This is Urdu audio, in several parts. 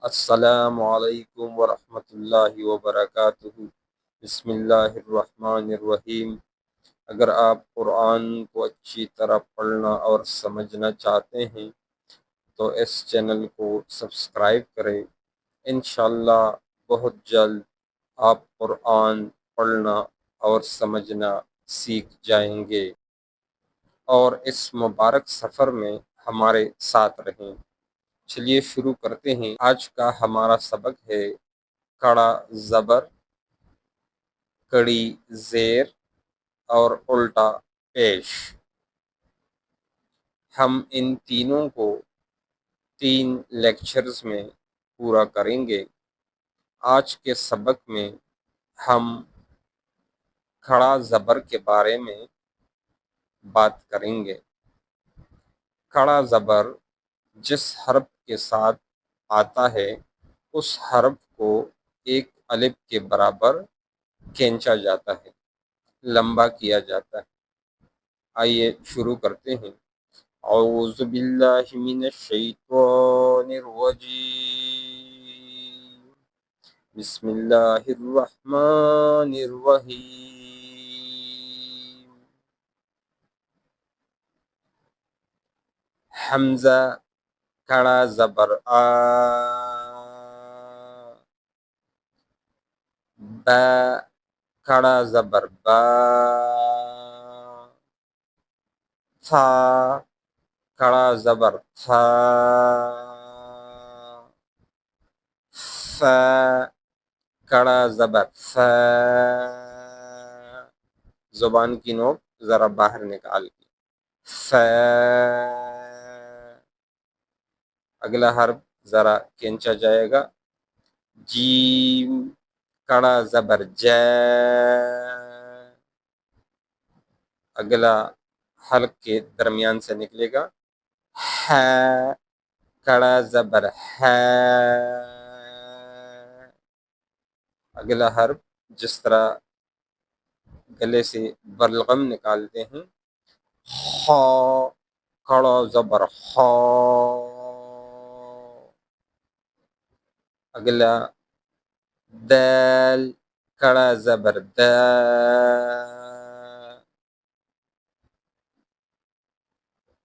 السلام علیکم ورحمۃ اللہ وبرکاتہ۔ بسم اللہ الرحمن الرحیم۔ اگر آپ قرآن کو اچھی طرح پڑھنا اور سمجھنا چاہتے ہیں تو اس چینل کو سبسکرائب کریں۔ انشاءاللہ بہت جلد آپ قرآن پڑھنا اور سمجھنا سیکھ جائیں گے اور اس مبارک سفر میں ہمارے ساتھ رہیں۔ چلیے شروع کرتے ہیں۔ آج کا ہمارا سبق ہے کڑا زبر، کڑی زیر اور الٹا پیش۔ ہم ان تینوں کو 3 لیکچرز میں پورا کریں گے۔ آج کے سبق میں ہم کھڑا زبر کے بارے میں بات کریں گے۔ کھڑا زبر جس حرف کے ساتھ آتا ہے اس حرف کو ایک الف کے برابر کھینچا جاتا ہے، لمبا کیا جاتا ہے۔ آئیے شروع کرتے ہیں۔ اعوذ باللہ من الشیطان الرجیم، بسم اللہ الرحمن الرحیم۔ حمزہ کھڑا زبر آ، با کھڑا زبر با، تھا کھڑا زبر تھا، فا کھڑا زبر فا۔ زبان کی نوک ذرا باہر نکال کے فا۔ اگلا حرف ذرا کھینچا جائے گا، جیم کھڑا زبر جا۔ اگلا حلق کے درمیان سے نکلے گا، ہا کھڑا زبر ہا۔ اگلا حرف جس طرح گلے سے بلغم نکالتے ہیں، خا کھڑا زبر خا۔ اگلا دال کھڑا زبر دا۔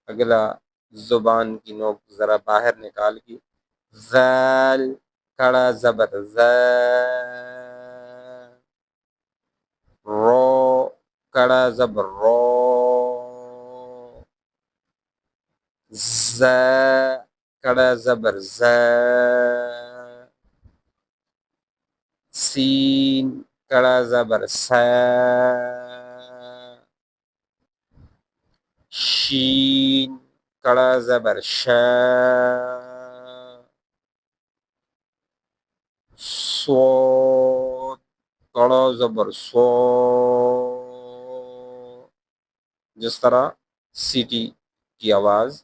اگلا زبان کی نوک ذرا باہر نکال کی، ذال کھڑا زبر ذا۔ رو کھڑا زبر رو۔ زا کھڑا زبر زا۔ سین کھڑا زبر سا۔ شین کھڑا زبر شا۔ صاد کھڑا زبر سو۔ جس طرح سیٹی کی آواز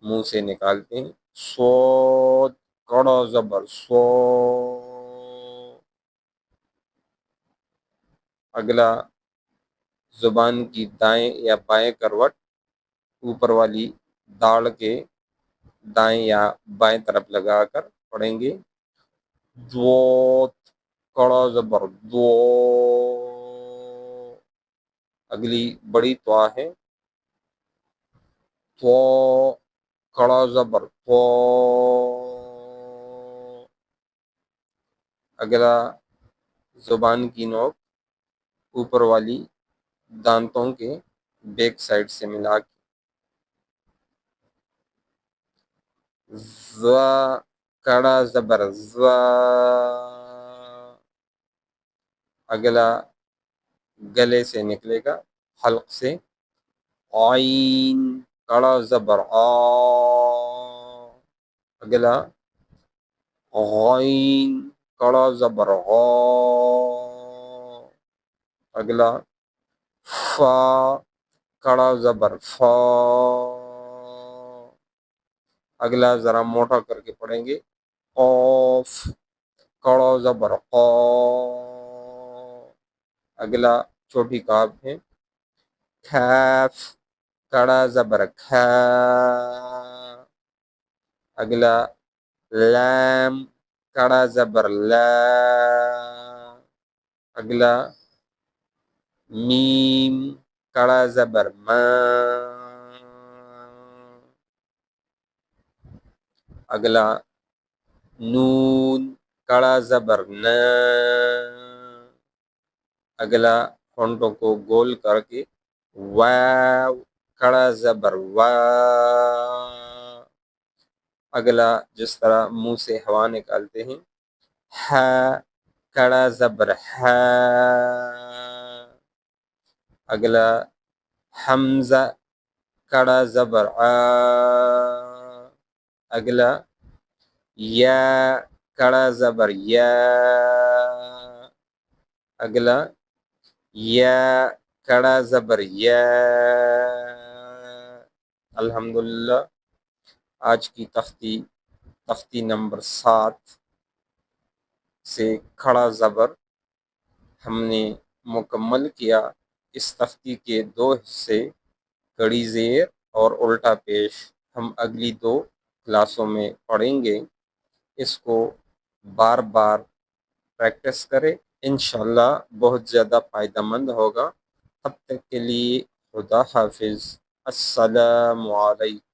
منہ سے نکالتے ہیں، صاد کھڑا زبر سو۔ اگلا زبان کی دائیں یا بائیں کروٹ اوپر والی داڑھ کے دائیں یا بائیں طرف لگا کر پڑھیں گے، دوت کھڑا زبر دو۔ اگلی بڑی توا ہے، تو کھڑا زبر تو۔ اگلا زبان کی نوک اوپر والی دانتوں کے بیک سائڈ سے ملا کے زا کھڑا زبر زا۔ اگلا گلے سے نکلے گا، حلق سے، عین کھڑا زبر آ۔ اگلا غین کھڑا زبر غا۔ اگلا فا کھڑا زبر فا۔ اگلا ذرا موٹا کر کے پڑھیں گے، قوف کھڑا زبر قا۔ اگلا چھوٹی کاف ہے، کاف کھڑا زبر کھا۔ اگلا لام کڑا زبر لا، اگلا میم کڑا زبر ما، اگلا نون کڑا زبر نا، اگلا ہونٹوں کو گول کر کے واو کڑا زبر وا، اگلا جس طرح منہ سے ہوا نکالتے ہیں ہا کڑا زبر ہا، اگلا حمزہ کڑا زبر آ، اگلا یا کڑا زبر یا، اگلا یا کڑا زبر یا۔ الحمدللہ آج کی تختی نمبر 7 سے کھڑا زبر ہم نے مکمل کیا۔ اس تختی کے 2 حصے کڑی زیر اور الٹا پیش ہم اگلی 2 کلاسوں میں پڑھیں گے۔ اس کو بار بار پریکٹس کریں، انشاءاللہ بہت زیادہ فائدہ مند ہوگا۔ تب تک کے لیے خدا حافظ، السلام علیکم۔